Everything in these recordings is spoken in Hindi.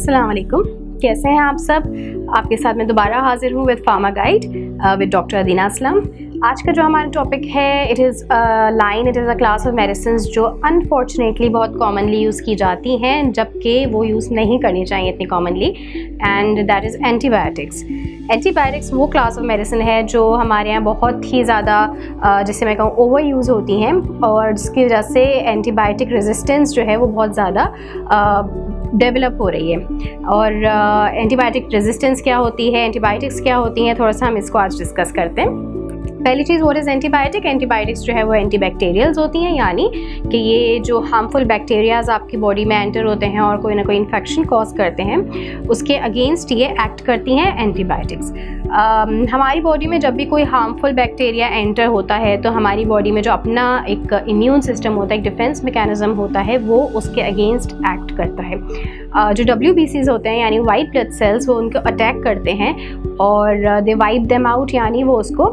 अस्सलाम वालेकुम, कैसे हैं आप सब। आपके साथ मैं दोबारा हाजिर हूँ with pharma guide with doctor अदीना असलम। आज का जो हमारा टॉपिक है it is a class of medicine जो अनफॉर्चुनेटली बहुत कॉमनली यूज़ की जाती हैं, जबकि वो यूज़ नहीं करनी चाहिए इतनी commonly, and that is antibiotics. Antibiotics वो क्लास ऑफ मेडिसिन है जो हमारे यहाँ बहुत ही ज़्यादा जिसे मैं कहूँ ओवर यूज़ होती हैं, और जिसकी वजह से एंटीबायोटिक रेजिस्टेंस जो है वो बहुत ज़्यादा डेवलप हो रही है। और एंटीबायोटिक रेजिस्टेंस क्या होती है, एंटीबायोटिक्स क्या होती हैं, थोड़ा सा हम इसको आज डिस्कस करते हैं। पहली चीज़ व्हाट इज़ एंटीबायोटिक। एंटीबायोटिक्स जो है वो एंटीबैक्टीरियल्स होती हैं, यानी कि ये जो हार्मफुल बैक्टीरियाज आपकी बॉडी में एंटर होते हैं और कोई ना कोई इन्फेक्शन कॉज करते हैं, उसके अगेंस्ट ये एक्ट करती हैं एंटीबायोटिक्स। हमारी बॉडी में जब भी कोई हार्मफुल बैक्टीरिया एंटर होता है तो हमारी बॉडी में जो अपना एक इम्यून सिस्टम होता है, एक डिफेंस मैकेनिज्म होता है, वो उसके अगेंस्ट एक्ट करता है। जो WBCs होते हैं यानी वाइट ब्लड सेल्स, वो उनको अटैक करते हैं और दे वाइप देम आउट, यानी वो उसको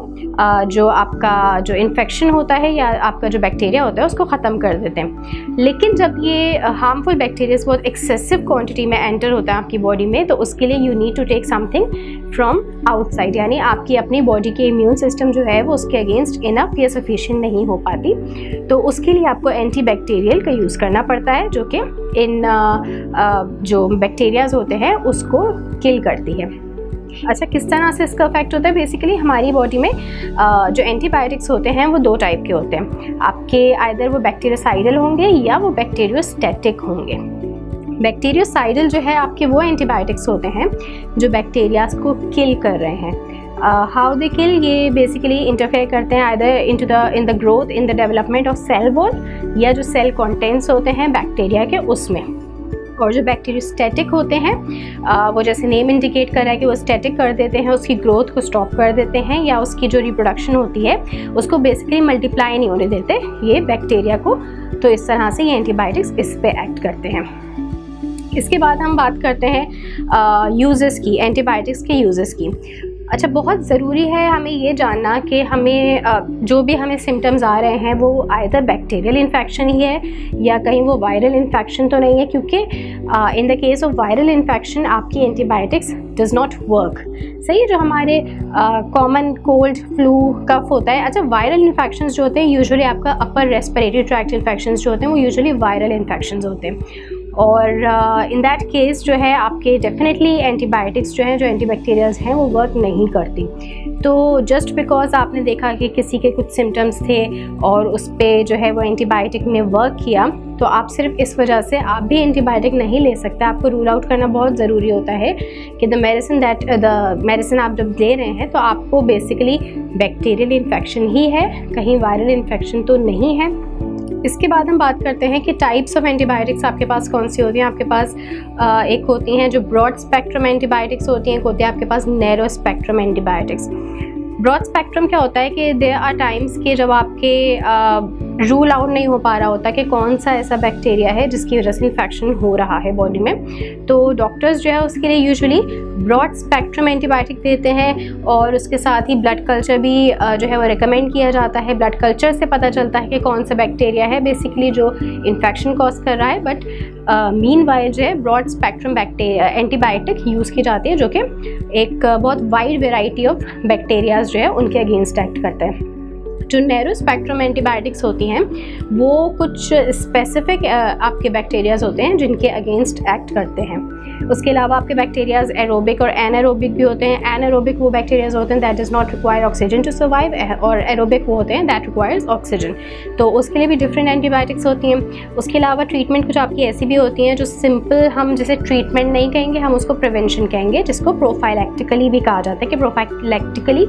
जो आपका जो इन्फेक्शन होता है या आपका जो बैक्टीरिया होता है उसको ख़त्म कर देते हैं। लेकिन जब ये हार्मफुल बैक्टीरियाज बहुत एक्सेसिव क्वांटिटी में एंटर होता है आपकी बॉडी में, तो उसके लिए you need to take something from outside, यानी आपकी अपनी बॉडी के इम्यून सिस्टम जो है वो उसके अगेंस्ट इनफ या सफिशिएंट नहीं हो पाती, तो उसके लिए आपको एंटीबैक्टीरियल का यूज़ करना पड़ता है, जो कि इन जो बैक्टीरियाज होते हैं उसको किल करती है। अच्छा, किस तरह से इसका इफेक्ट होता है? बेसिकली हमारी बॉडी में जो एंटीबायोटिक्स होते हैं वो दो टाइप के होते हैं। आपके आइदर वो बैक्टीरियोसाइडल होंगे या वो बैक्टीरियोस्टैटिक होंगे। बैक्टीरियोसाइडल जो है आपके वो एंटीबायोटिक्स होते हैं जो बैक्टीरियाज को किल कर रहे हैं। हाउ दे किल, ये बेसिकली इंटरफेयर करते हैं either in the growth, in the development of cell wall, या जो सेल कंटेंट्स होते हैं बैक्टीरिया के उसमें। और जो बैक्टीरियोस्टैटिक होते हैं वो जैसे नेम इंडिकेट कर रहा है कि वो स्टैटिक कर देते हैं, उसकी ग्रोथ को स्टॉप कर देते हैं, या उसकी जो रिप्रोडक्शन होती है उसको बेसिकली मल्टीप्लाई नहीं होने देते ये बैक्टीरिया को। तो इस तरह से ये एंटीबायोटिक्स इस पे एक्ट करते हैं। इसके बाद हम बात करते हैं यूजेस की, एंटीबायोटिक्स के यूजेस की। अच्छा, बहुत ज़रूरी है हमें ये जानना कि हमें जो भी हमें सिम्टम्स आ रहे हैं वो आइदर बैक्टीरियल इन्फेक्शन ही है या कहीं वो वायरल इन्फेक्शन तो नहीं है, क्योंकि in the case of viral infection आपकी एंटीबायोटिक्स डज नॉट वर्क। सही है, जो हमारे कॉमन कोल्ड, फ्लू, कफ होता है। अच्छा, वायरल इन्फेक्शंस जो होते हैं यूजुअली आपका अपर रेस्पिरेटरी ट्रैक्ट इन्फेक्शंस जो होते हैं वो यूजुअली वायरल इन्फेक्शंस होते हैं, और इन दैट केस जो है आपके डेफिनेटली एंटीबायोटिक्स जो हैं, जो एंटीबैक्टीरियल्स हैं, वो वर्क नहीं करती। तो जस्ट बिकॉज आपने देखा कि किसी के कुछ सिम्टम्स थे और उस पर जो है वो एंटीबायोटिक ने वर्क किया, तो आप सिर्फ इस वजह से आप भी एंटीबायोटिक नहीं ले सकते। आपको रूल आउट करना बहुत ज़रूरी होता है कि द मेडिसिन आप जब ले रहे हैं तो आपको बेसिकली बैक्टीरियल इन्फेक्शन ही है, कहीं वायरल इन्फेक्शन तो नहीं है। इसके बाद हम बात करते हैं कि टाइप्स ऑफ एंटीबायोटिक्स आपके पास कौन सी होती हैं। आपके पास एक होती हैं जो ब्रॉड स्पेक्ट्रम एंटीबायोटिक्स होती हैं, एक होती है आपके पास narrow spectrum antibiotics. Broad spectrum क्या होता है कि देयर आर टाइम्स कि जब आपके रूल आउट नहीं हो पा रहा होता कि कौन सा ऐसा बैक्टीरिया है जिसकी वजह से इन्फेक्शन हो रहा है बॉडी में, तो डॉक्टर्स जो है उसके लिए यूजुअली ब्रॉड स्पेक्ट्रम एंटीबायोटिक देते हैं, और उसके साथ ही ब्लड कल्चर भी जो है वो रिकमेंड किया जाता है। ब्लड कल्चर से पता चलता है कि कौन सा बैक्टीरिया है बेसिकली जो इन्फेक्शन कॉज कर रहा है। बट मीनवाइल जो है ब्रॉड स्पेक्ट्रम एंटीबायोटिक यूज़ की जाती है, जो कि एक बहुत वाइड वेराइटी ऑफ बैक्टीरियाज जो है उनके अगेंस्ट एक्ट करते हैं। जो नैरो स्पेक्ट्रम एंटीबायोटिक्स होती हैं वो कुछ स्पेसिफिक आपके बैक्टीरियाज होते हैं जिनके अगेंस्ट एक्ट करते हैं। उसके अलावा आपके बैक्टीरियाज एरोबिक और एनारोबिक भी होते हैं। एनारोबिक वो बैक्टीरियाज होते हैं that does not require oxygen to survive, और एरोबिक वो होते हैं दैट रिक्वायर्स ऑक्सीजन, तो उसके लिए भी डिफरेंट एंटीबायोटिक्स होती हैं। उसके अलावा ट्रीटमेंट कुछ आपकी ऐसी भी होती हैं जो सिंपल, हम जैसे ट्रीटमेंट नहीं कहेंगे, हम उसको प्रिवेंशन कहेंगे, जिसको प्रोफाइलैक्टिकली भी कहा जाता है कि प्रोफाइलैक्टिकली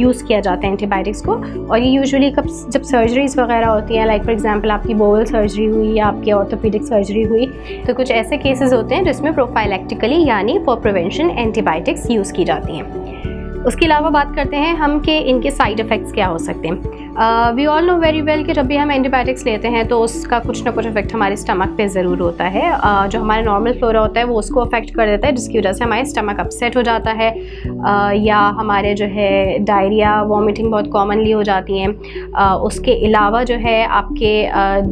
यूज़ किया जाता है एंटीबायोटिक्स को। और ये यूजुअली जब सर्जरीज वगैरह होती हैं, लाइक फॉर एग्जांपल आपकी बोवल सर्जरी हुई या आपकी ऑर्थोपेडिक सर्जरी हुई, तो कुछ ऐसे केसेस होते हैं जिसमें प्रोफाइलैक्टिकली यानी फॉर प्रिवेंशन एंटीबायोटिक्स यूज़ की जाती हैं। उसके अलावा बात करते हैं हम कि इनके साइड इफ़ेक्ट्स क्या हो सकते हैं। We all know very well कि जब भी हम एंटीबायोटिक्स लेते हैं तो उसका कुछ ना कुछ इफेक्ट हमारे स्टमक पे ज़रूर होता है। जो हमारा नॉर्मल फ्लोरा होता है वो उसको अफेक्ट कर देता है, जिसकी वजह से हमारे स्टमक अपसेट हो जाता है, या हमारे जो है डायरिया वॉमिटिंग बहुत कॉमनली हो जाती हैं। उसके अलावा जो है आपके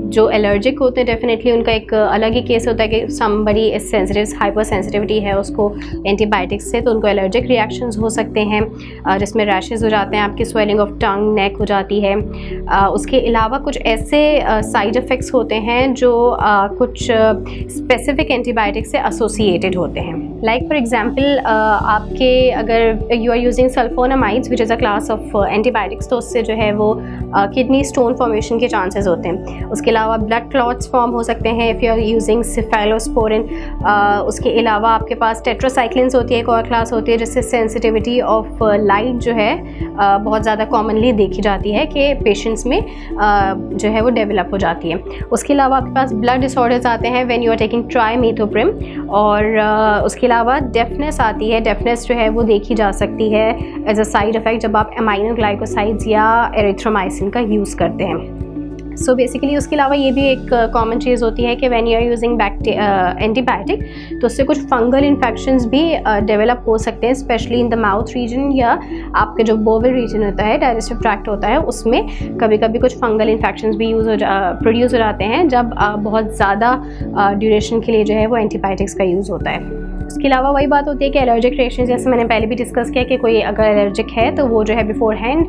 जो एलर्जिक होते हैं डेफिनेटली उनका एक अलग ही केस होता है कि somebody is sensitive, hyper sensitivity है उसको एंटीबायोटिक्स से, तो उनको एलर्जिक रिएक्शंस हो सकते हैं, जिसमें रैशेज़ हो जाते हैं, आपकी स्वेलिंग ऑफ टंग नेक हो जाती है। उसके अलावा कुछ ऐसे साइड इफ़ेक्ट्स होते हैं जो कुछ स्पेसिफिक एंटीबायोटिक से एसोसिएटेड होते हैं। लाइक फॉर एग्जांपल आपके अगर you are using sulfonamides which is a class of antibiotics, तो उससे जो है वो किडनी स्टोन फॉर्मेशन के चांसेस होते हैं। उसके अलावा ब्लड क्लॉट्स फॉर्म हो सकते हैं if you are using cephalosporin. उसके अलावा आपके पास टेट्रासाइक्लिन्स होती है, एक और क्लास होती है जिससे सेंसिटिविटी ऑफ लाइट जो है बहुत ज़्यादा कॉमनली देखी जाती है कि पेशेंट्स में जो है वो डेवलप हो जाती है। उसके अलावा आपके पास ब्लड डिसऑर्डर्स आते हैं when you are taking trimethoprim, और उसके अलावा डेफनेस आती है। डेफनेस जो है वो देखी जा सकती है एज अ साइड इफ़ेक्ट जब आप एमाइनोग्लाइकोसाइड्स या एरिथ्रोमाइसिन का यूज़ करते हैं। सो बेसिकली उसके अलावा ये भी एक कॉमन चीज़ होती है कि when you are using antibiotic तो उससे कुछ फंगल इन्फेक्शंस भी डेवलप हो सकते हैं, specially in the mouth region या आपके जो बोवल रीजन होता है, डाइजेस्टिव ट्रैक्ट होता है, उसमें कभी कभी कुछ फंगल इन्फेक्शंस भी प्रोड्यूस हो जाते हैं जब बहुत ज़्यादा ड्यूरेशन के लिए जो है वो एंटीबायोटिक्स का यूज़ होता है। उसके अलावा वही बात होती है कि एलर्जिक रिएक्शन, जैसे मैंने पहले भी डिस्कस किया कि कोई अगर एलर्जिक है तो वो जो है बिफोर हैंड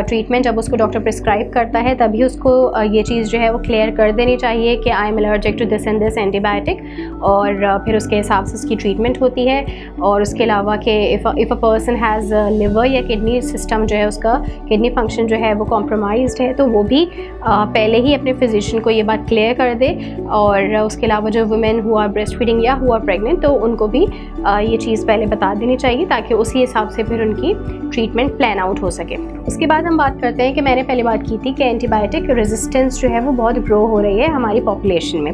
ट्रीटमेंट जब उसको डॉक्टर प्रिस्क्राइब करता है तभी उसको ये चीज़ जो है वो क्लियर कर देनी चाहिए कि I am allergic to this and this antibiotic, और फिर उसके हिसाब से उसकी ट्रीटमेंट होती है। और उसके अलावा कि if a person has liver या किडनी सिस्टम जो है उसका किडनी फंक्शन जो है वो कॉम्प्रोमाइज्ड है तो वो भी पहले ही अपने फिजिशियन को ये बात क्लियर कर दे। और उसके अलावा जो women who are breastfeeding या हु आर प्रेगनेंट तो उनको भी ये चीज़ पहले बता देनी चाहिए ताकि उसी हिसाब से फिर उनकी ट्रीटमेंट प्लान आउट हो सके। उसके बाद हम बात करते हैं कि मैंने पहले बात की थी कि एंटीबायोटिक रेजिस्टेंस जो है वो बहुत ग्रो हो रही है हमारी पॉपुलेशन में।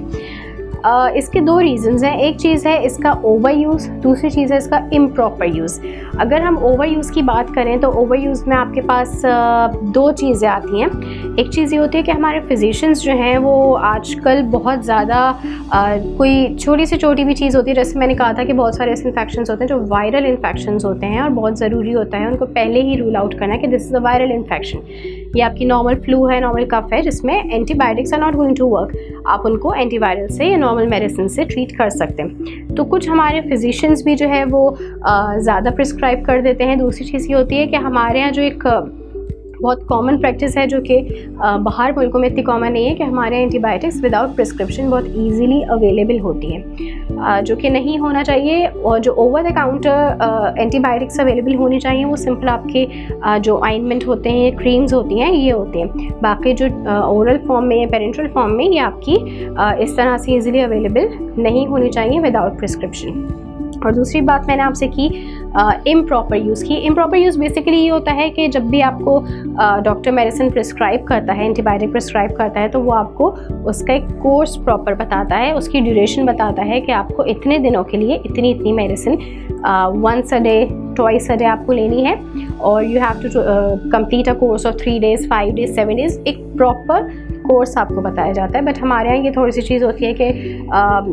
इसके दो रीज़न्स हैं। एक चीज़ है इसका ओवर यूज़, दूसरी चीज़ है इसका इम्प्रॉपर यूज़। अगर हम ओवर यूज़ की बात करें तो ओवर यूज़ में आपके पास दो चीज़ें आती हैं। एक चीज़ ये होती है कि हमारे फिजिशियंस जो हैं वो आजकल बहुत ज़्यादा कोई छोटी से छोटी भी चीज़ होती है, जैसे मैंने कहा था कि बहुत सारे ऐसे इन्फेक्शंस होते हैं जो वायरल इन्फेक्शंस होते हैं और बहुत ज़रूरी होता है उनको पहले ही रूल आउट करना कि this is a viral infection, ये आपकी नॉर्मल फ्लू है, नॉर्मल कफ है जिसमें antibiotics are not going to work, आप उनको एंटीवायरल से या नॉर्मल मेडिसिन से ट्रीट कर सकते हैं। तो कुछ हमारे फिजिशियंस भी जो है वो ज़्यादा प्रिस्क्राइब कर देते हैं। दूसरी चीज़ ये होती है कि हमारे यहाँ जो एक बहुत कॉमन प्रैक्टिस है जो कि बाहर मुल्कों में इतनी कॉमन नहीं है कि हमारे एंटीबायोटिक्स विदाउट प्रिस्क्रिप्शन बहुत इजीली अवेलेबल होती हैं, जो कि नहीं होना चाहिए। और जो over the counter antibiotics available होनी चाहिए वो सिंपल आपके जो ऑइंटमेंट होते हैं, क्रीम्स होती हैं, ये होते हैं। बाकी जो ओरल फॉर्म में या पेरेंटल फॉर्म में ये आपकी इस तरह से इजीली अवेलेबल नहीं होनी चाहिए विदाउट प्रिस्क्रिप्शन। और दूसरी बात मैंने आपसे की इम्प्रॉपर यूज़ की। इम्प्रॉपर यूज़ बेसिकली ये होता है कि जब भी आपको डॉक्टर मेडिसिन प्रिस्क्राइब करता है, एंटीबायोटिक प्रिस्क्राइब करता है, तो वो आपको उसका एक कोर्स प्रॉपर बताता है, उसकी ड्यूरेशन बताता है कि आपको इतने दिनों के लिए इतनी इतनी medicine once a day, twice a day आपको लेनी है, और you have to complete a course of 3 days, 5 days, 7 days, एक प्रॉपर कोर्स आपको बताया जाता है। बट हमारे यहाँ ये थोड़ी सी चीज़ होती है कि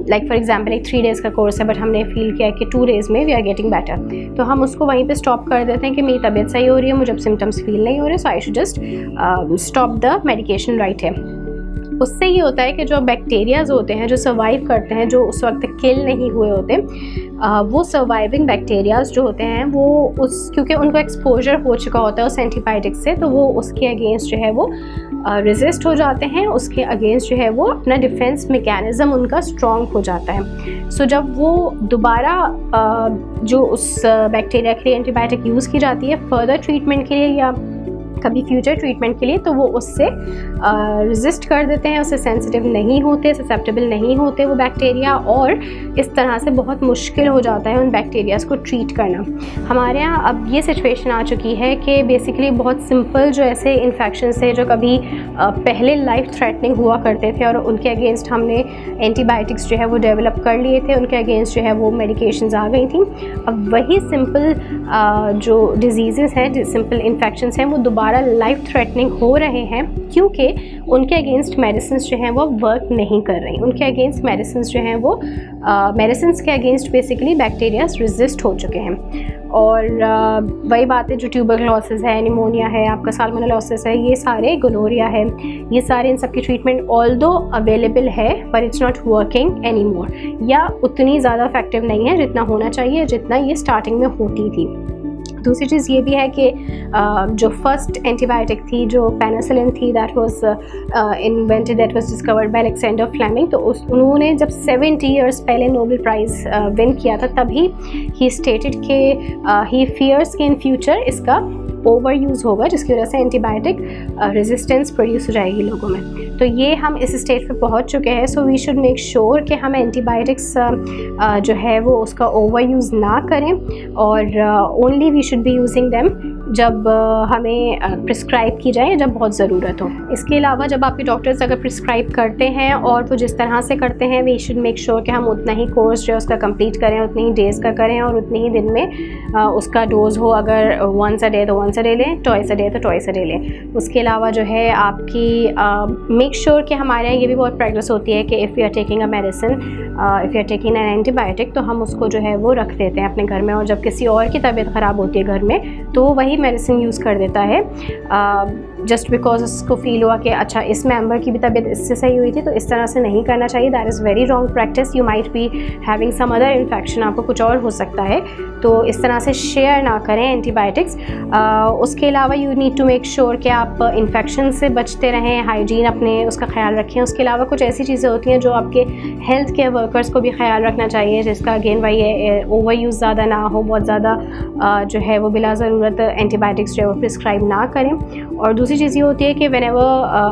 लाइक फॉर एग्जांपल एक 3 days का कोर्स है बट हमने फील किया कि 2 days में वी आर गेटिंग बेटर, तो हम उसको वहीं पे स्टॉप कर देते हैं कि मेरी तबीयत सही हो रही है, मुझे अब सिम्टम्स फील नहीं हो रहे, so I should just stop the medication right है। उससे ये होता है कि जो बैक्टीरियाज होते हैं जो सर्वाइव करते हैं, जो उस वक्त किल नहीं हुए होते, वो सर्वाइविंग बैक्टीरियाज जो होते हैं वो क्योंकि उनको एक्सपोजर हो चुका होता है उस एंटीबायोटिक से, तो वो उसके अगेंस्ट जो है वो रेजिस्ट हो जाते हैं, उसके अगेंस्ट जो है वो अपना डिफेंस मैकेनिज़्म उनका स्ट्रॉन्ग हो जाता है। सो जब वो दोबारा जो उस बैक्टीरिया के लिए एंटीबायोटिक यूज़ की जाती है फर्दर ट्रीटमेंट के लिए या कभी फ्यूचर ट्रीटमेंट के लिए, तो वो उससे रेजिस्ट कर देते हैं, उससे सेंसिटिव नहीं होते, ससेप्टेबल नहीं होते वो बैक्टीरिया, और इस तरह से बहुत मुश्किल हो जाता है उन बैक्टीरियाज को ट्रीट करना। हमारे यहाँ अब ये सिचुएशन आ चुकी है कि बेसिकली बहुत सिंपल जो ऐसे इन्फेक्शन थे जो कभी पहले लाइफ थ्रेटनिंग हुआ करते थे और उनके अगेंस्ट हमने एंटीबायोटिक्स जो है वो डेवलप कर लिए थे, उनके अगेंस्ट जो है वो मेडिकेशंस आ गई थी। अब वही सिंपल जो डिजीज़ेस हैं, सिंपल इन्फेक्शंस हैं, वो दोबारा लाइफ थ्रेटनिंग हो रहे हैं क्योंकि उनके अगेंस्ट मेडिसिन जो हैं वो वर्क नहीं कर रही। उनके अगेंस्ट मेडिसिन जो हैं वो मेडिसिन के अगेंस्ट बेसिकली बैक्टीरियाज रेजिस्ट हो चुके हैं। और वही बात है जो ट्यूबरक्लोसिस है, निमोनिया है, आपका साल्मोनेलोसिस है, ये सारे, गोनोरिया है, ये सारे इन सब की ट्रीटमेंट ऑल्दो अवेलेबल है पर it's not working any more, या उतनी ज़्यादा इफेक्टिव नहीं है जितना होना चाहिए, जितना ये स्टार्टिंग में होती थी। दूसरी चीज़ ये भी है कि जो फर्स्ट एंटीबायोटिक थी, जो पेनिसिलिन थी, that was invented, that was discovered by Alexander Fleming. तो उन्होंने जब 70 इयर्स पहले नोबेल प्राइज़ विन किया था, तभी ही स्टेटेड कि ही फियर्स कि इन फ्यूचर इसका ओवर यूज़ होगा, जिसकी वजह से एंटीबायोटिक रेजिस्टेंस प्रोड्यूस हो जाएगी लोगों में। तो ये हम इस स्टेज पे पहुंच चुके हैं। So we should make sure कि हम एंटीबायोटिक्स जो है वो उसका ओवर यूज़ ना करें, और only we should be using them जब हमें प्रिस्क्राइब की जाए, जब बहुत ज़रूरत हो। इसके अलावा जब आपके डॉक्टर्स अगर प्रिस्क्राइब करते हैं और वो जिस तरह से करते हैं, वी शुड मेक श्योर कि हम उतना ही कोर्स जो है उसका कंप्लीट करें, उतनी ही डेज़ का करें और उतनी ही दिन में उसका डोज हो। अगर वंस अ डे तो वंस अ डे लें, ट्वाइस अ डे तो ट्वाइस अ डे लें। उसके अलावा जो है आपकी मेक श्योर कि हमारे यहाँ ये भी बहुत प्रैक्टिस होती है कि if you are taking a medicine, if you are taking an antibiotic, तो हम उसको जो है वो रख देते हैं अपने घर में, और जब किसी और की तबीयत ख़राब होती है घर में तो वो वही मेडिसिन यूज़ कर देता है जस्ट बिकॉज उसको फील हुआ कि अच्छा इस मेंबर की भी तबीयत इससे सही हुई थी। तो इस तरह से नहीं करना चाहिए, that is very wrong practice. You might be having some other infection, आपको कुछ और हो सकता है, तो इस तरह से शेयर ना करें एंटीबायोटिक्स। उसके अलावा you need to make sure कि आप इन्फेक्शन से बचते रहें, हाइजीन अपने उसका ख्याल रखें। उसके अलावा कुछ ऐसी चीज़ें होती हैं जो आपके हेल्थ केयर वर्कर्स को भी ख्याल रखना चाहिए, जिसका अगेन वही ओवर यूज़ ज़्यादा ना हो, बहुत ज़्यादा जो है वो बिला ज़रूरत एंटीबायोटिक्स जो है वो प्रिस्क्राइब ना करें। और दूसरी चीज़ ये होती है कि whenever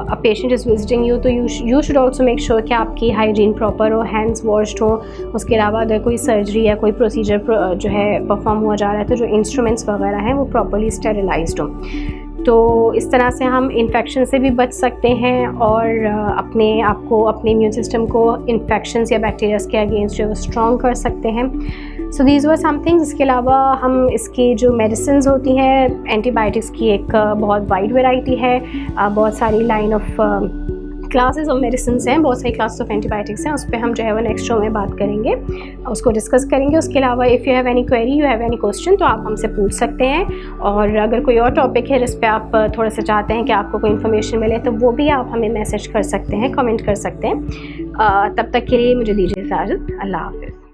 a patient is visiting you, तो you should also make sure कि आपकी हाइजीन प्रॉपर हो, हैंड्स वॉश्ड हो। उसके अलावा अगर कोई सर्जरी या कोई प्रोसीजर जो है परफॉर्म हुआ जा रहा है, तो जो इंस्ट्रूमेंट्स वगैरह हैं वो प्रॉपरली स्टेरिलाइज्ड हो। तो इस तरह से हम इन्फेक्शन से भी बच सकते हैं और अपने आप को, अपने इम्यून सिस्टम को इन्फेक्शंस या बैक्टीरियाज के अगेंस्ट जो है स्ट्रॉन्ग कर सकते हैं। So these were some things. इसके अलावा हम इसकी जो मेडिसिन्स होती हैं, एंटीबायोटिक्स की एक बहुत वाइड वैरायटी है, बहुत सारी line of classes of medicine हैं, बहुत सारी क्लासेस ऑफ एंटीबायोटिक्स हैं, उस पर हम जो है वो नेक्स्ट शो में बात करेंगे, उसको डिस्कस करेंगे। उसके अलावा if you have any query, you have any question, तो आप हमसे पूछ सकते हैं। और अगर कोई और टॉपिक है जिस पे आप थोड़ा सा चाहते हैं कि आपको कोई इन्फॉर्मेशन मिले, तो वो भी आप हमें मैसेज कर सकते हैं, कमेंट कर सकते हैं। तब तक के लिए मुझे दीजिए इजाज़त। अल्लाह हाफ़िज़।